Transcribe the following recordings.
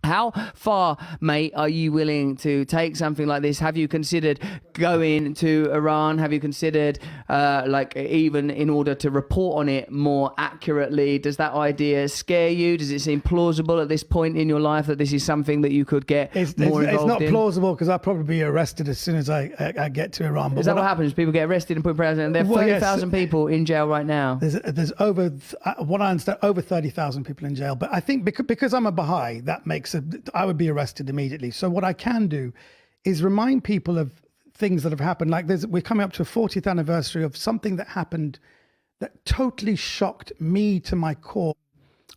How far, mate, are you willing to take something like this? Have you considered going to Iran? Have you considered, like, even in order to report on it more accurately? Does that idea scare you? Does it seem plausible at this point in your life that this is something that you could get more involved in? It's not plausible because I'll probably be arrested as soon as I get to Iran. But is that what happens? People get arrested and put in prison. There are 30,000 people in jail right now. There's over, what I understand, over 30,000 people in jail. But I think because I'm a Baha'i, that makes I would be arrested immediately. So what I can do is remind people of things that have happened. Like we're coming up to a 40th anniversary of something that happened that totally shocked me to my core.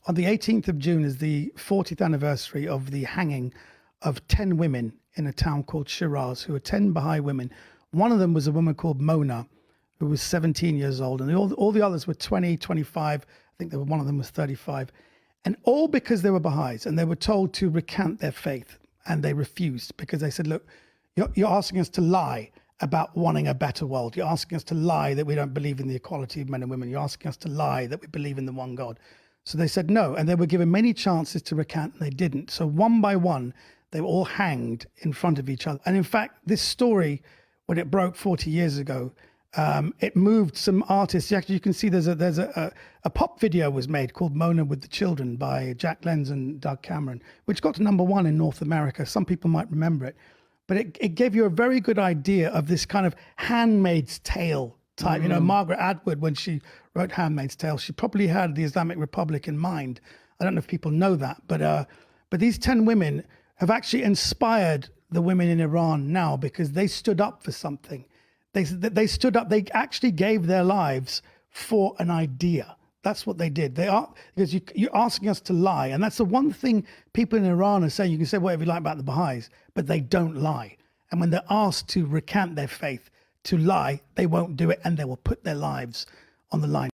On the 18th of June is the 40th anniversary of the hanging of 10 women in a town called Shiraz, who are 10 Baha'i women. One of them was a woman called Mona, who was 17 years old. And all the others were 20, 25. I think one of them was 35. And all because they were Baha'is and they were told to recant their faith, and they refused because they said, look, you're asking us to lie about wanting a better world. You're asking us to lie that we don't believe in the equality of men and women. You're asking us to lie that we believe in the one God. So they said no, and they were given many chances to recant and they didn't. So one by one, they were all hanged in front of each other. And in fact, this story, when it broke 40 years ago, it moved some artists. Actually, you can see there's a pop video was made called Mona with the Children by Jack Lenz and Doug Cameron, which got to #1 in North America. Some people might remember it, but it gave you a very good idea of this kind of Handmaid's Tale type. You know, Margaret Atwood, when she wrote Handmaid's Tale, she probably had the Islamic Republic in mind. I don't know if people know that, but these 10 women have actually inspired the women in Iran now because they stood up for something. They stood up. They actually gave their lives for an idea. That's what they did. Because you're asking us to lie. And that's the one thing people in Iran are saying. You can say whatever you like about the Baha'is, but they don't lie. And when they're asked to recant their faith, to lie, they won't do it. And they will put their lives on the line.